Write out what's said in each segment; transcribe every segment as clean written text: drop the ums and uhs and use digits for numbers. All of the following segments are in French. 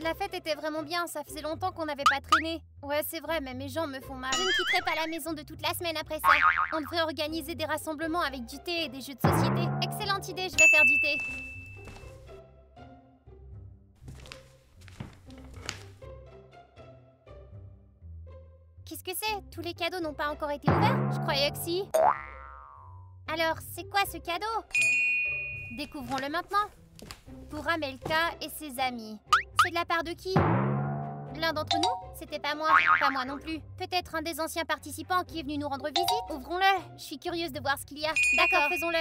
La fête était vraiment bien, ça faisait longtemps qu'on n'avait pas traîné. Ouais, c'est vrai, mais mes jambes me font mal. Je ne quitterai pas la maison de toute la semaine après ça. On devrait organiser des rassemblements avec du thé et des jeux de société. Excellente idée, je vais faire du thé. Qu'est-ce que c'est? Tous les cadeaux n'ont pas encore été ouverts? Je croyais que si. Alors, c'est quoi ce cadeau? Découvrons-le maintenant. Pour Amelka et ses amis. C'est de la part de qui? L'un d'entre nous? C'était pas moi. Pas moi non plus. Peut-être un des anciens participants qui est venu nous rendre visite? Ouvrons-le. Je suis curieuse de voir ce qu'il y a. D'accord, faisons-le.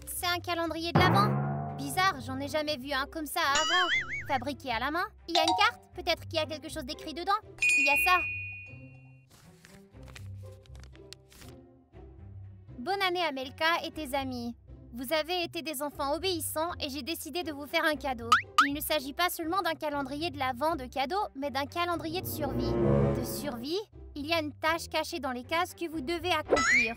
C'est un calendrier de l'Avent? Bizarre, j'en ai jamais vu un comme ça avant. Fabriqué à la main? Il y a une carte? Peut-être qu'il y a quelque chose d'écrit dedans? Il y a ça. Bonne année Amelka et tes amis. Vous avez été des enfants obéissants et j'ai décidé de vous faire un cadeau. Il ne s'agit pas seulement d'un calendrier de l'Avent de cadeaux, mais d'un calendrier de survie. De survie? Il y a une tâche cachée dans les cases que vous devez accomplir.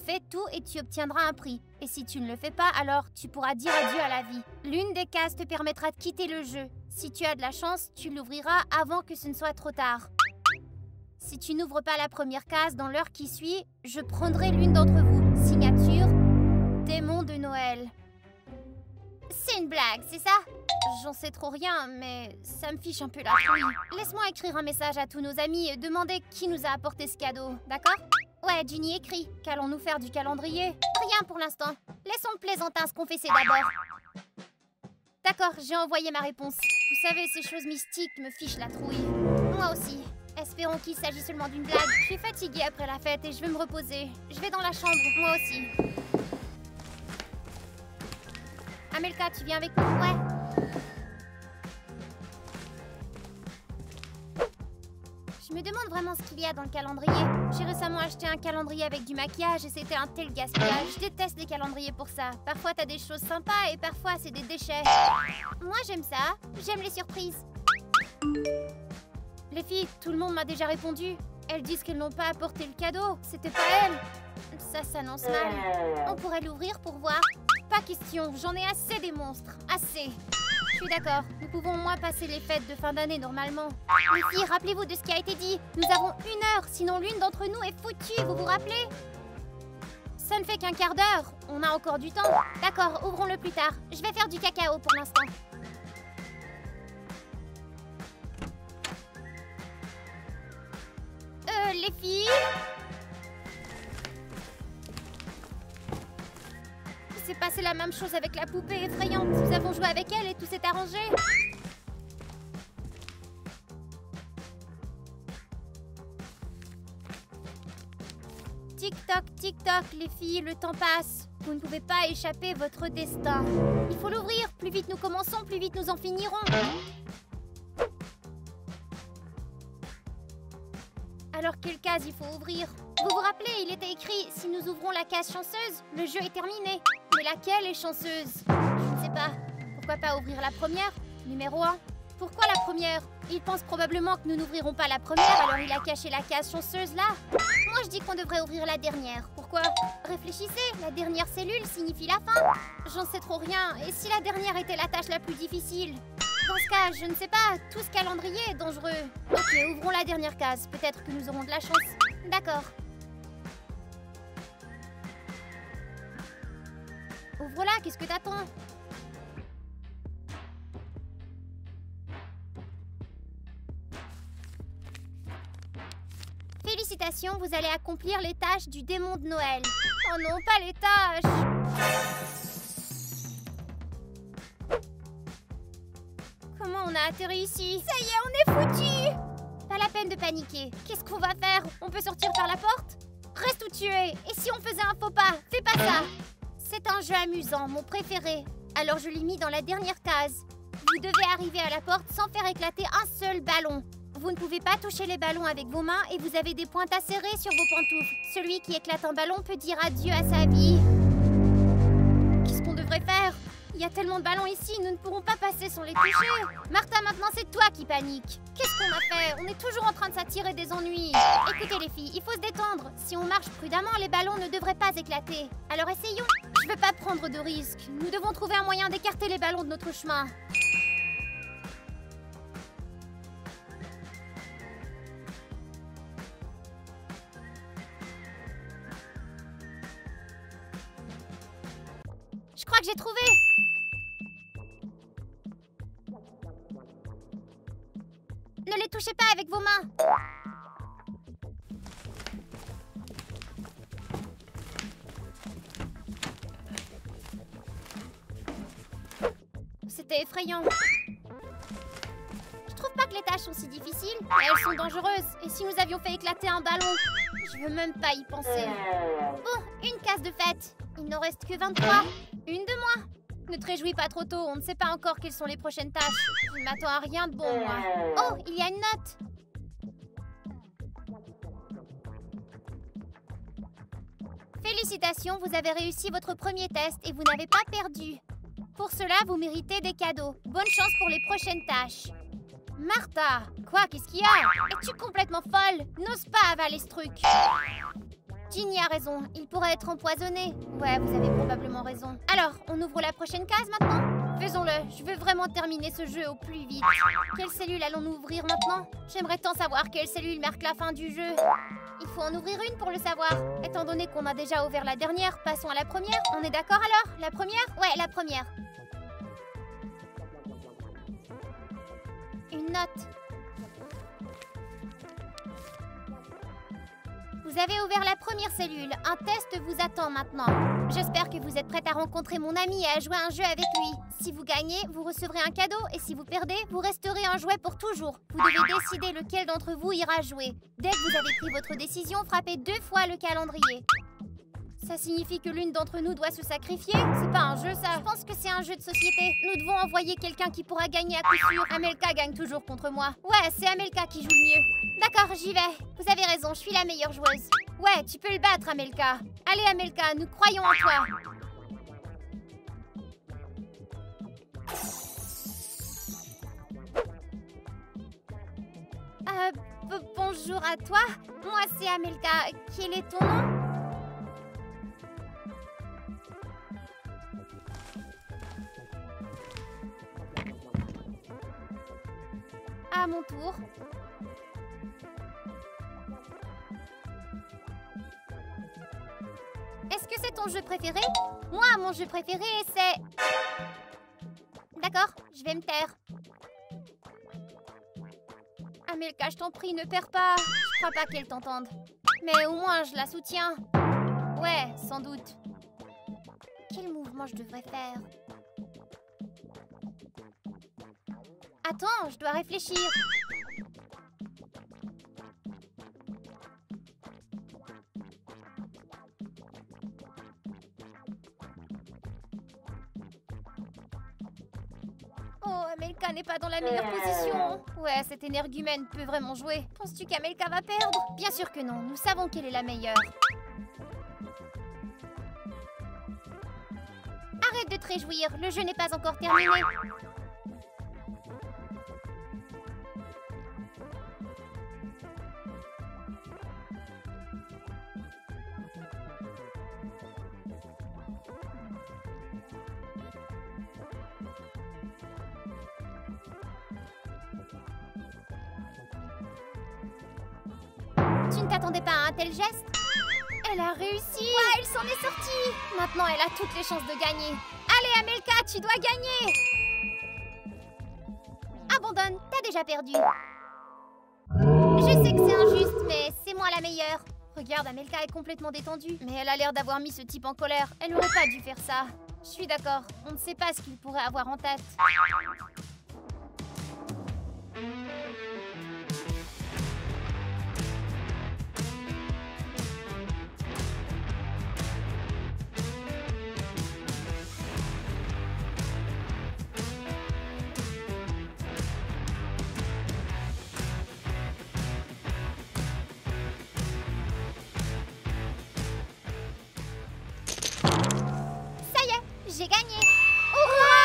Fais tout et tu obtiendras un prix. Et si tu ne le fais pas, alors tu pourras dire adieu à la vie. L'une des cases te permettra de quitter le jeu. Si tu as de la chance, tu l'ouvriras avant que ce ne soit trop tard. Si tu n'ouvres pas la première case dans l'heure qui suit, je prendrai l'une d'entre vous. Signature, démon de Noël. C'est une blague, c'est ça? J'en sais trop rien, mais ça me fiche un peu la trouille. Laisse-moi écrire un message à tous nos amis et demander qui nous a apporté ce cadeau, d'accord? Ouais, Ginny écrit. Qu'allons-nous faire du calendrier? Rien pour l'instant. Laissons le plaisantin se confesser d'abord. D'accord, j'ai envoyé ma réponse. Vous savez, ces choses mystiques me fichent la trouille. Moi aussi. Espérons qu'il s'agit seulement d'une blague. Je suis fatiguée après la fête et je veux me reposer. Je vais dans la chambre, moi aussi. Amelka, tu viens avec nous? Ouais. Je me demande vraiment ce qu'il y a dans le calendrier. J'ai récemment acheté un calendrier avec du maquillage et c'était un tel gaspillage. Je déteste les calendriers pour ça. Parfois t'as des choses sympas et parfois c'est des déchets. Moi j'aime ça. J'aime les surprises. Les filles, tout le monde m'a déjà répondu. Elles disent qu'elles n'ont pas apporté le cadeau. C'était pas elles. Ça s'annonce mal. On pourrait l'ouvrir pour voir. Pas question, j'en ai assez des monstres. Assez. Je suis d'accord. Nous pouvons au moins passer les fêtes de fin d'année normalement. Les filles, rappelez-vous de ce qui a été dit. Nous avons 1 heure, sinon l'une d'entre nous est foutue, vous vous rappelez? Ça ne fait qu'un quart d'heure. On a encore du temps. D'accord, ouvrons-le plus tard. Je vais faire du cacao pour l'instant. Les filles? Il s'est passé la même chose avec la poupée effrayante. Nous avons joué avec elle et tout s'est arrangé. Tic-toc, tic-toc, les filles, le temps passe. Vous ne pouvez pas échapper votre destin. Il faut l'ouvrir. Plus vite nous commençons, plus vite nous en finirons. Alors quelle case il faut ouvrir? Vous vous rappelez, il était écrit « Si nous ouvrons la case chanceuse, le jeu est terminé ». Mais laquelle est chanceuse? Je ne sais pas. Pourquoi pas ouvrir la première? Numéro 1. Pourquoi la première? Il pense probablement que nous n'ouvrirons pas la première, alors il a caché la case chanceuse là. Moi je dis qu'on devrait ouvrir la dernière. Pourquoi? Réfléchissez, la dernière cellule signifie la fin. J'en sais trop rien. Et si la dernière était la tâche la plus difficile? Dans ce cas, je ne sais pas, tout ce calendrier est dangereux. Ok, ouvrons la dernière case. Peut-être que nous aurons de la chance. D'accord. Ouvre-la, qu'est-ce que t'attends? Félicitations, vous allez accomplir les tâches du démon de Noël. Oh non, pas les tâches! Comment on a atterri ici? Ça y est, on est foutus! Pas la peine de paniquer. Qu'est-ce qu'on va faire? On peut sortir par la porte? Reste où tu es. Et si on faisait un faux pas? Fais pas ça! C'est un jeu amusant, mon préféré. Alors je l'ai mis dans la dernière case. Vous devez arriver à la porte sans faire éclater un seul ballon. Vous ne pouvez pas toucher les ballons avec vos mains et vous avez des pointes à serrer sur vos pantoufles. Celui qui éclate un ballon peut dire adieu à sa vie. Qu'est-ce qu'on devrait faire? Il Il y a tellement de ballons ici, nous ne pourrons pas passer sans les toucher. Martha, maintenant c'est toi qui panique. Qu'est-ce qu'on a fait? On est toujours en train de s'attirer des ennuis. Écoutez les filles, il faut se détendre. Si on marche prudemment, les ballons ne devraient pas éclater. Alors essayons. Je veux pas prendre de risques. Nous devons trouver un moyen d'écarter les ballons de notre chemin. Je crois que j'ai trouvé. Ne les touchez pas avec vos mains. C'était effrayant. Je trouve pas que les tâches sont si difficiles. Elles sont dangereuses. Et si nous avions fait éclater un ballon? Je veux même pas y penser. Bon, une case de fête. Il n'en reste que 23. Une de moins. Ne te réjouis pas trop tôt, on ne sait pas encore quelles sont les prochaines tâches. Je ne m'attends à rien de bon, moi. Oh, il y a une note. Félicitations, vous avez réussi votre premier test et vous n'avez pas perdu. Pour cela, vous méritez des cadeaux. Bonne chance pour les prochaines tâches. Martha, quoi, qu'est-ce qu'il y a? Es-tu complètement folle? N'ose pas avaler ce truc. Ginny a raison, il pourrait être empoisonné. Ouais, vous avez probablement raison. Alors, on ouvre la prochaine case maintenant? Faisons-le, je veux vraiment terminer ce jeu au plus vite. Quelle cellule allons-nous ouvrir maintenant? J'aimerais tant savoir quelle cellule marque la fin du jeu. Il faut en ouvrir une pour le savoir. Étant donné qu'on a déjà ouvert la dernière, passons à la première. On est d'accord alors? La première? Ouais, la première. Une note. Vous avez ouvert la première cellule. Un test vous attend maintenant. J'espère que vous êtes prête à rencontrer mon ami et à jouer un jeu avec lui. Si vous gagnez, vous recevrez un cadeau. Et si vous perdez, vous resterez un jouet pour toujours. Vous devez décider lequel d'entre vous ira jouer. Dès que vous avez pris votre décision, frappez 2 fois le calendrier. Ça signifie que l'une d'entre nous doit se sacrifier? C'est pas un jeu, ça. Je pense que c'est un jeu de société. Nous devons envoyer quelqu'un qui pourra gagner à coup sûr. Amelka gagne toujours contre moi. Ouais, c'est Amelka qui joue le mieux. D'accord, j'y vais. Vous avez raison, je suis la meilleure joueuse. Ouais, tu peux le battre, Amelka. Allez, Amelka, nous croyons en toi. Bonjour à toi. Moi, c'est Amelka. Quel est ton nom? À mon tour. Est-ce que c'est ton jeu préféré? Moi, mon jeu préféré, c'est... D'accord, je vais me taire. Amelka, je t'en prie, ne perds pas. Je crois pas qu'elle t'entende. Mais au moins, je la soutiens. Ouais, sans doute. Quel mouvement je devrais faire? Attends, je dois réfléchir. Oh, Amelka n'est pas dans la meilleure position. Ouais, cette énergumène peut vraiment jouer. Penses-tu qu'Amelka va perdre? Bien sûr que non, nous savons qu'elle est la meilleure. Arrête de te réjouir, le jeu n'est pas encore terminé. Tu ne t'attendais pas à un tel geste? Elle a réussi! Ouais, elle s'en est sortie! Maintenant, elle a toutes les chances de gagner. Allez, Amelka, tu dois gagner! Abandonne, t'as déjà perdu. Je sais que c'est injuste, mais c'est moi la meilleure. Regarde, Amelka est complètement détendue. Mais elle a l'air d'avoir mis ce type en colère. Elle n'aurait pas dû faire ça. Je suis d'accord, on ne sait pas ce qu'il pourrait avoir en tête. J'ai gagné! Hurrah!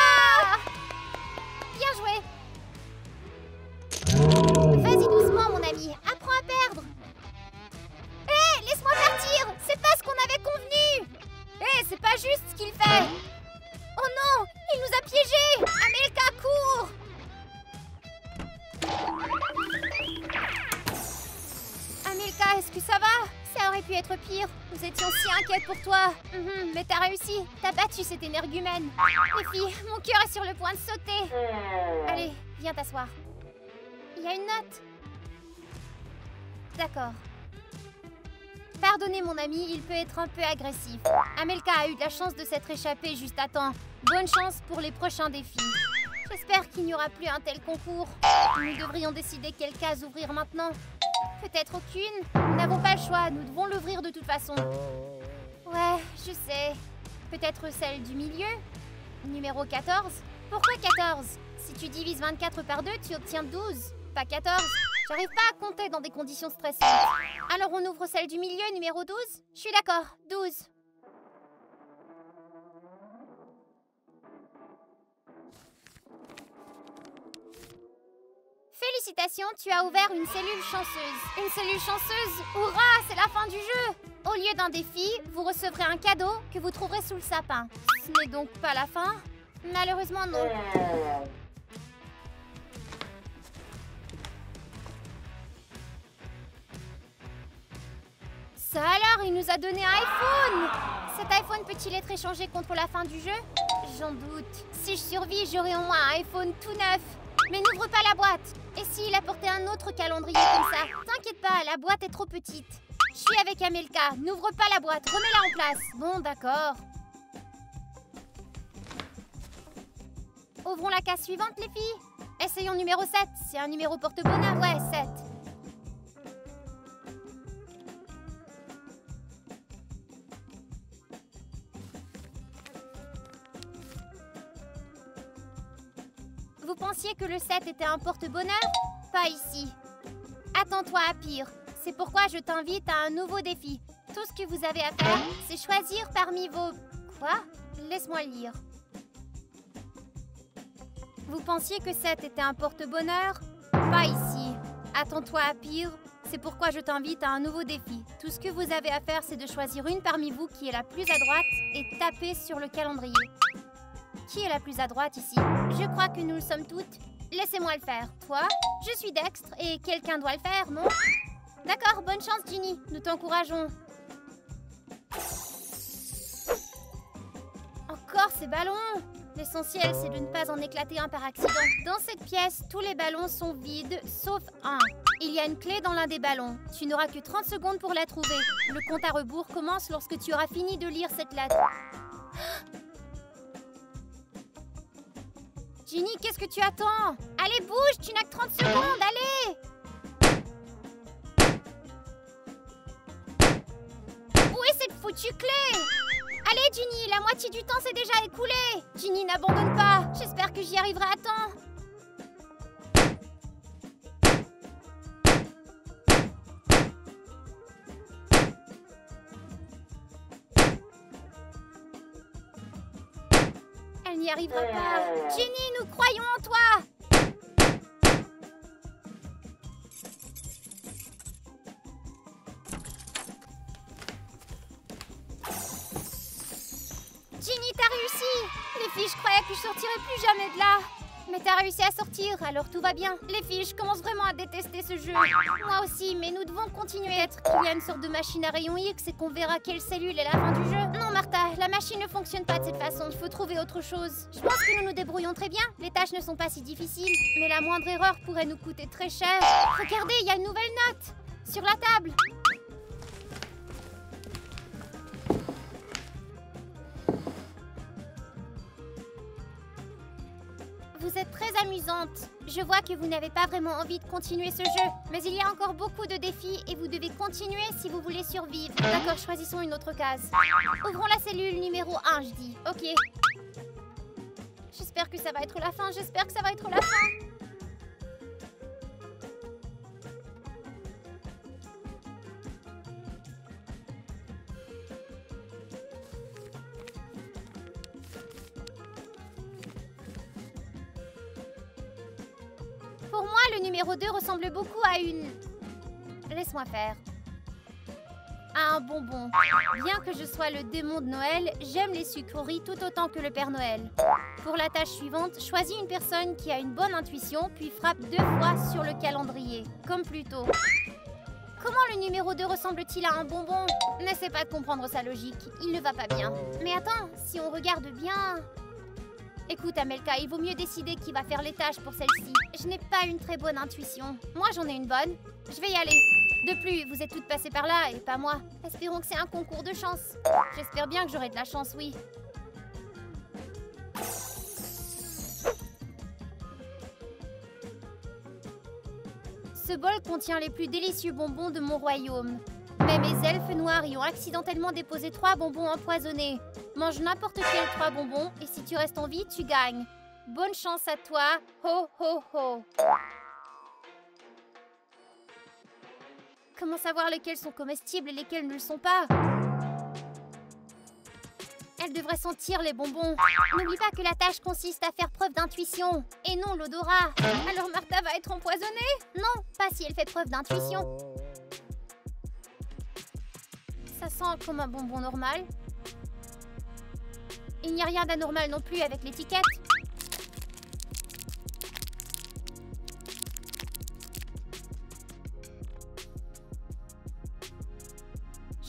est-ce que ça va? Ça aurait pu être pire. Nous étions si inquiètes pour toi. Mais t'as réussi. T'as battu cet énergumène. Les filles, mon cœur est sur le point de sauter. Allez, viens t'asseoir. Il y a une note. D'accord. Pardonnez mon ami, il peut être un peu agressif. Amelka a eu de la chance de s'être échappée juste à temps. Bonne chance pour les prochains défis. J'espère qu'il n'y aura plus un tel concours. Nous devrions décider quelle case ouvrir maintenant. Peut-être aucune. Nous n'avons pas le choix, nous devons l'ouvrir de toute façon. Ouais, je sais. Peut-être celle du milieu? Numéro 14? Pourquoi 14? Si tu divises 24 par 2, tu obtiens 12, pas 14. J'arrive pas à compter dans des conditions stressantes. Alors on ouvre celle du milieu, numéro 12? Je suis d'accord, 12. Félicitations, tu as ouvert une cellule chanceuse. Une cellule chanceuse? Hurrah, c'est la fin du jeu! Au lieu d'un défi, vous recevrez un cadeau que vous trouverez sous le sapin. Ce n'est donc pas la fin? Malheureusement, non. Ça alors, il nous a donné un iPhone! Cet iPhone peut-il être échangé contre la fin du jeu? J'en doute. Si je survis, j'aurai au moins un iPhone tout neuf. Mais n'ouvre pas la boîte! Et s'il apportait un autre calendrier comme ça? T'inquiète pas, la boîte est trop petite. Je suis avec Amelka, n'ouvre pas la boîte, remets-la en place. Bon, d'accord. Ouvrons la case suivante, les filles. Essayons numéro 7, c'est un numéro porte-bonheur, ouais, 7. Vous pensiez que le 7 était un porte-bonheur? Pas ici. Attends-toi à pire. C'est pourquoi je t'invite à un nouveau défi. Tout ce que vous avez à faire, c'est choisir parmi vos... Quoi? Laisse-moi lire. Vous pensiez que 7 était un porte-bonheur? Pas ici. Attends-toi à pire. C'est pourquoi je t'invite à un nouveau défi. Tout ce que vous avez à faire, c'est de choisir une parmi vous qui est la plus à droite et taper sur le calendrier. Qui est la plus à droite ici? Je crois que nous le sommes toutes. Laissez-moi le faire. Toi, je suis dextre et quelqu'un doit le faire, non? D'accord, bonne chance, Ginny. Nous t'encourageons. Encore ces ballons! L'essentiel, c'est de ne pas en éclater un par accident. Dans cette pièce, tous les ballons sont vides, sauf un. Il y a une clé dans l'un des ballons. Tu n'auras que 30 secondes pour la trouver. Le compte à rebours commence lorsque tu auras fini de lire cette lettre. Ginny, qu'est-ce que tu attends? Allez, bouge, tu n'as que 30 secondes, allez! Où est cette foutue clé? Allez, Ginny, la moitié du temps s'est déjà écoulé. Ginny, n'abandonne pas. J'espère que j'y arriverai à temps. Elle n'y arrivera pas. Ginny, nous croyons en toi. Ginny, t'as réussi! Les filles, je croyais que je sortirais plus jamais de là. Mais t'as réussi à sortir, alors tout va bien. Les filles, je commence vraiment à détester ce jeu. Moi aussi, mais nous devons continuer. Peut-être qu'il y a une sorte de machine à rayons X et qu'on verra quelle cellule est la fin du jeu. Non, Martha, la machine ne fonctionne pas de cette façon. Il faut trouver autre chose. Je pense que nous nous débrouillons très bien. Les tâches ne sont pas si difficiles. Mais la moindre erreur pourrait nous coûter très cher. Regardez, il y a une nouvelle note sur la table. Vous êtes très amusante. Je vois que vous n'avez pas vraiment envie de continuer ce jeu. Mais il y a encore beaucoup de défis et vous devez continuer si vous voulez survivre. D'accord, choisissons une autre case. Ouvrons la cellule numéro 1, je dis. Ok. J'espère que ça va être la fin, j'espère que ça va être la fin. Pour moi, le numéro 2 ressemble beaucoup à une... Laisse-moi faire. À un bonbon. Bien que je sois le démon de Noël, j'aime les sucreries tout autant que le Père Noël. Pour la tâche suivante, choisis une personne qui a une bonne intuition, puis frappe 2 fois sur le calendrier, comme plus tôt. comment le numéro 2 ressemble-t-il à un bonbon? N'essaie pas de comprendre sa logique, il ne va pas bien. Mais attends, si on regarde bien... Écoute Amelka, il vaut mieux décider qui va faire les tâches pour celle-ci. Je n'ai pas une très bonne intuition. Moi j'en ai une bonne. Je vais y aller. De plus, vous êtes toutes passées par là et pas moi. Espérons que c'est un concours de chance. J'espère bien que j'aurai de la chance, oui. Ce bol contient les plus délicieux bonbons de mon royaume. Mais mes elfes noirs y ont accidentellement déposé 3 bonbons empoisonnés. Mange n'importe quel 3 bonbons et si tu restes en vie, tu gagnes. Bonne chance à toi. Ho ho ho. Comment savoir lesquels sont comestibles et lesquels ne le sont pas? Elle devrait sentir les bonbons. N'oublie pas que la tâche consiste à faire preuve d'intuition et non l'odorat. Alors Martha va être empoisonnée? Non, pas si elle fait preuve d'intuition. Ça sent comme un bonbon normal. Il n'y a rien d'anormal non plus avec l'étiquette.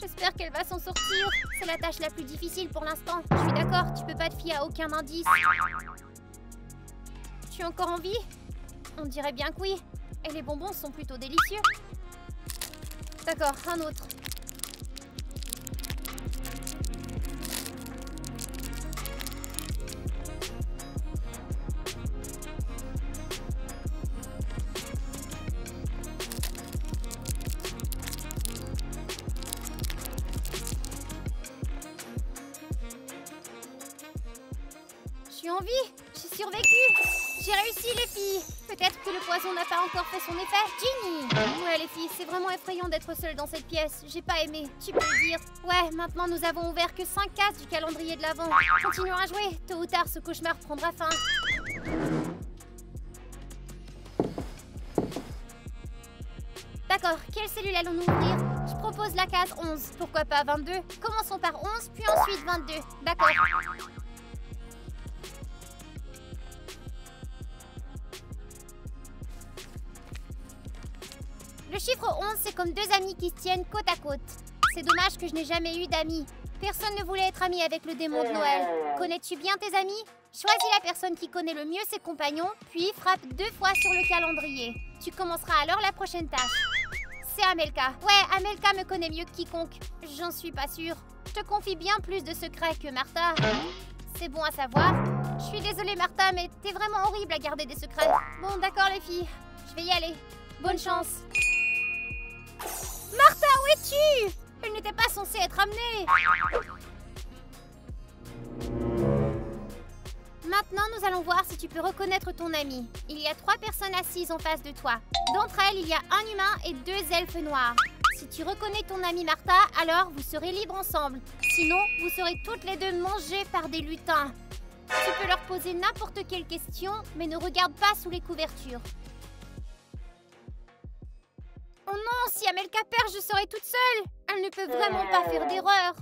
J'espère qu'elle va s'en sortir. C'est la tâche la plus difficile pour l'instant. Je suis d'accord, tu peux pas te fier à aucun indice. Tu es encore en vie? On dirait bien que oui. Et les bonbons sont plutôt délicieux. D'accord, un autre. Je suis en vie. J'ai survécu. J'ai réussi les filles. Peut-être que le poison n'a pas encore fait son effet. Ginny! Ouais les filles, c'est vraiment effrayant d'être seule dans cette pièce. J'ai pas aimé, tu peux le dire. Ouais, maintenant nous avons ouvert que 5 cases du calendrier de l'Avent. Continuons à jouer. Tôt ou tard, ce cauchemar prendra fin. D'accord, quelle cellule allons-nous ouvrir? Je propose la case 11. Pourquoi pas 22? Commençons par 11, puis ensuite 22. D'accord. Le chiffre 11, c'est comme 2 amis qui se tiennent côte à côte. C'est dommage que je n'ai jamais eu d'amis. Personne ne voulait être ami avec le démon de Noël. Connais-tu bien tes amis? Choisis la personne qui connaît le mieux ses compagnons, puis frappe 2 fois sur le calendrier. Tu commenceras alors la prochaine tâche. C'est Amelka. Ouais, Amelka me connaît mieux que quiconque. J'en suis pas sûre. Je te confie bien plus de secrets que Martha. C'est bon à savoir. Je suis désolée Martha, mais t'es vraiment horrible à garder des secrets. Bon, d'accord les filles. Je vais y aller. Bonne chance. Martha, où es-tu? Elle n'était pas censée être amenée. Maintenant, nous allons voir si tu peux reconnaître ton ami. Il y a 3 personnes assises en face de toi. D'entre elles, il y a un humain et 2 elfes noirs. Si tu reconnais ton amie Martha, alors vous serez libres ensemble. Sinon, vous serez toutes les deux mangées par des lutins. Tu peux leur poser n'importe quelle question, mais ne regarde pas sous les couvertures. Oh non, si Amelka perd, je serai toute seule. Elle ne peut vraiment pas faire d'erreur.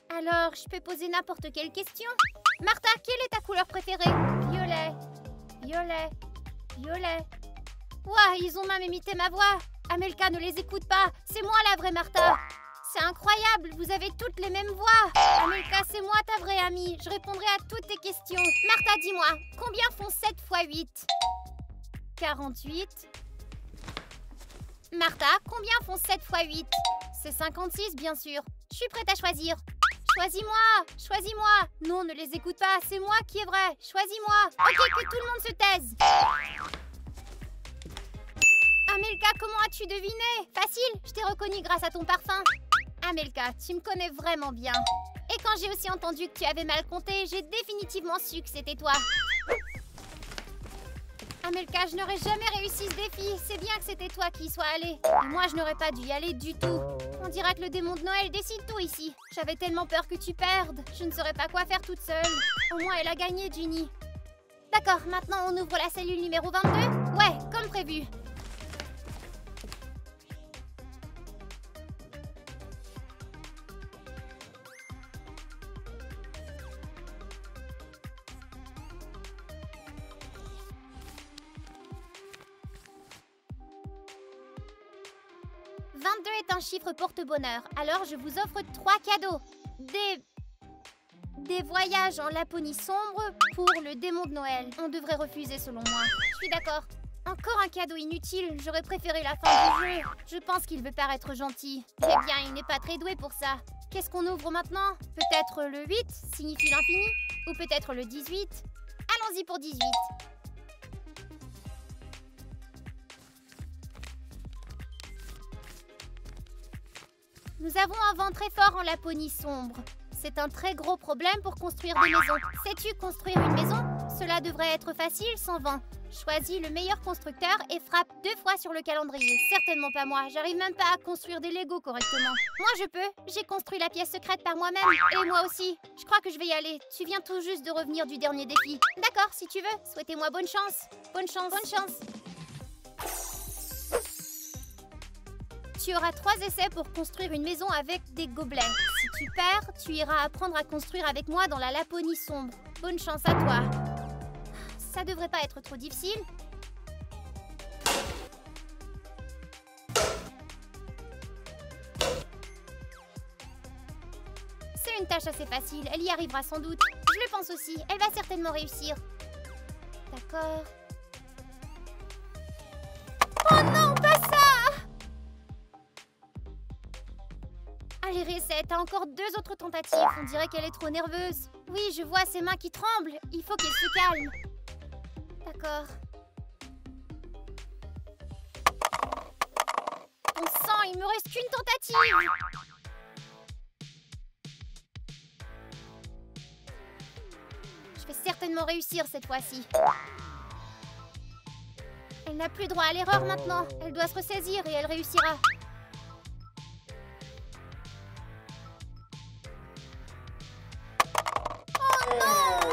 Alors, je peux poser n'importe quelle question. Martha, quelle est ta couleur préférée? Violet. Violet. Violet. Ouah, ils ont même imité ma voix. Amelka, ne les écoute pas. C'est moi la vraie Martha. C'est incroyable, vous avez toutes les mêmes voix. Amelka, c'est moi ta vraie amie. Je répondrai à toutes tes questions. Martha, dis-moi, combien font 7 x 8? 48. Martha, combien font 7 x 8? C'est 56, bien sûr. Je suis prête à choisir. Choisis-moi! Choisis-moi! Non, ne les écoute pas, c'est moi qui est vrai. Choisis-moi! Ok, que tout le monde se taise. Amelka, comment as-tu deviné? Facile, je t'ai reconnue grâce à ton parfum. Amelka, tu me connais vraiment bien. Et quand j'ai aussi entendu que tu avais mal compté, j'ai définitivement su que c'était toi. Amelka, je n'aurais jamais réussi ce défi. C'est bien que c'était toi qui y sois allée. Et moi, je n'aurais pas dû y aller du tout. On dirait que le démon de Noël décide tout ici. J'avais tellement peur que tu perdes. Je ne saurais pas quoi faire toute seule. Au moins, elle a gagné, Ginny. D'accord, maintenant on ouvre la cellule numéro 22. Ouais, comme prévu. 22 est un chiffre porte-bonheur, alors je vous offre 3 cadeaux. Des voyages en Laponie sombre pour le démon de Noël. On devrait refuser selon moi. Je suis d'accord. Encore un cadeau inutile, j'aurais préféré la fin du jeu. Je pense qu'il veut paraître gentil. Eh bien, il n'est pas très doué pour ça. Qu'est-ce qu'on ouvre maintenant? Peut-être le 8 signifie l'infini? Ou peut-être le 18? Allons-y pour 18. Nous avons un vent très fort en Laponie sombre. C'est un très gros problème pour construire des maisons. Sais-tu construire une maison? Cela devrait être facile sans vent. Choisis le meilleur constructeur et frappe 2 fois sur le calendrier. Certainement pas moi, j'arrive même pas à construire des Legos correctement. Moi je peux, j'ai construit la pièce secrète par moi-même. Et moi aussi. Je crois que je vais y aller. Tu viens tout juste de revenir du dernier défi. D'accord, si tu veux. Souhaitez-moi bonne chance. Bonne chance, bonne chance. Tu auras 3 essais pour construire une maison avec des gobelets. Si tu perds, tu iras apprendre à construire avec moi dans la Laponie sombre. Bonne chance à toi. Ça devrait pas être trop difficile. C'est une tâche assez facile, elle y arrivera sans doute. Je le pense aussi, elle va certainement réussir. D'accord. Oh non, pas ça! Allez, Reset, t'as encore 2 autres tentatives. On dirait qu'elle est trop nerveuse. Oui, je vois ses mains qui tremblent. Il faut qu'elle se calme. D'accord. Bon sang, il me reste qu'une tentative. Je vais certainement réussir cette fois-ci. Elle n'a plus droit à l'erreur maintenant. Elle doit se ressaisir et elle réussira. Oh non!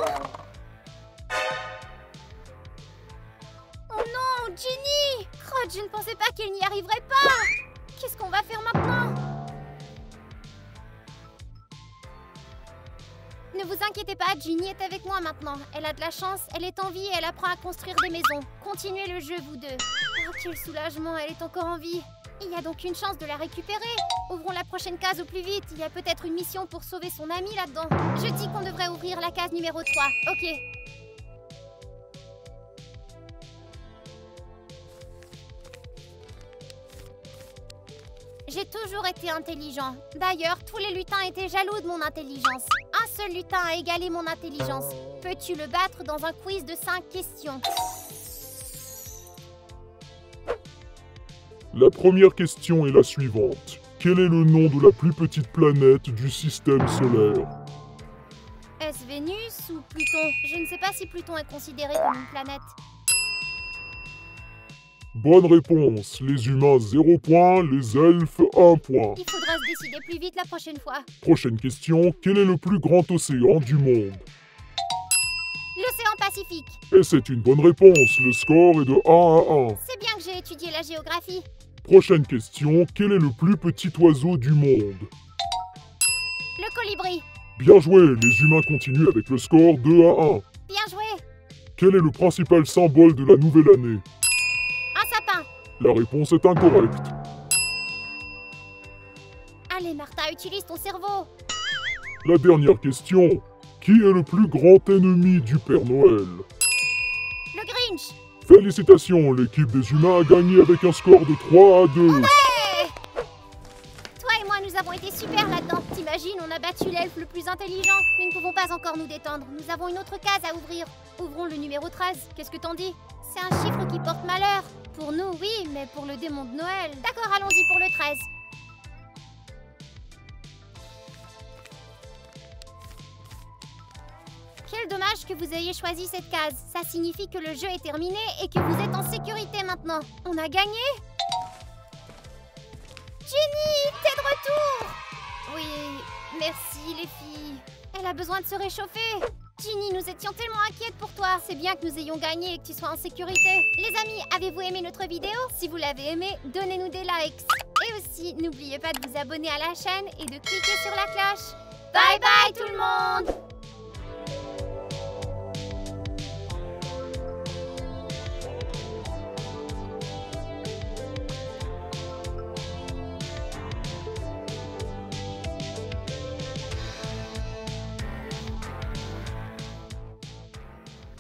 Oh non, Ginny! Crotte, je ne pensais pas qu'elle n'y arriverait pas! Qu'est-ce qu'on va faire maintenant? Ne vous inquiétez pas, Ginny est avec moi maintenant. Elle a de la chance, elle est en vie et elle apprend à construire des maisons. Continuez le jeu, vous deux. Oh, quel soulagement, elle est encore en vie. Il y a donc une chance de la récupérer. Ouvrons la prochaine case au plus vite. Il y a peut-être une mission pour sauver son amie là-dedans. Je dis qu'on devrait ouvrir la case numéro 3. Ok. J'ai toujours été intelligent. D'ailleurs, tous les lutins étaient jaloux de mon intelligence. Un seul lutin a égalé mon intelligence. Peux-tu le battre dans un quiz de 5 questions? La première question est la suivante. Quel est le nom de la plus petite planète du système solaire? Est-ce Vénus ou Pluton? Je ne sais pas si Pluton est considéré comme une planète. Bonne réponse. Les humains 0 point, les elfes 1 point. Il faudra se décider plus vite la prochaine fois. Prochaine question. Quel est le plus grand océan du monde? L'océan Pacifique. Et c'est une bonne réponse. Le score est de 1 à 1. C'est bien que j'ai étudié la géographie. Prochaine question. Quel est le plus petit oiseau du monde? Le colibri. Bien joué. Les humains continuent avec le score 2 à 1. Bien joué. Quel est le principal symbole de la nouvelle année? Un sapin. La réponse est incorrecte. Allez, Martha, utilise ton cerveau. La dernière question. Qui est le plus grand ennemi du Père Noël? Le Grinch. Félicitations, l'équipe des humains a gagné avec un score de 3 à 2. Ouais! Toi et moi, nous avons été super là-dedans. T'imagines, on a battu l'elfe le plus intelligent. Nous ne pouvons pas encore nous détendre. Nous avons une autre case à ouvrir. Ouvrons le numéro 13. Qu'est-ce que t'en dis? C'est un chiffre qui porte malheur. Pour nous, oui, mais pour le démon de Noël. D'accord, allons-y pour le 13. Quel dommage que vous ayez choisi cette case. Ça signifie que le jeu est terminé et que vous êtes en sécurité maintenant. On a gagné? Ginny, t'es de retour! Oui, merci les filles. Elle a besoin de se réchauffer. Ginny, nous étions tellement inquiètes pour toi. C'est bien que nous ayons gagné et que tu sois en sécurité. Les amis, avez-vous aimé notre vidéo? Si vous l'avez aimé, donnez-nous des likes. Et aussi, n'oubliez pas de vous abonner à la chaîne et de cliquer sur la cloche. Bye bye tout le monde!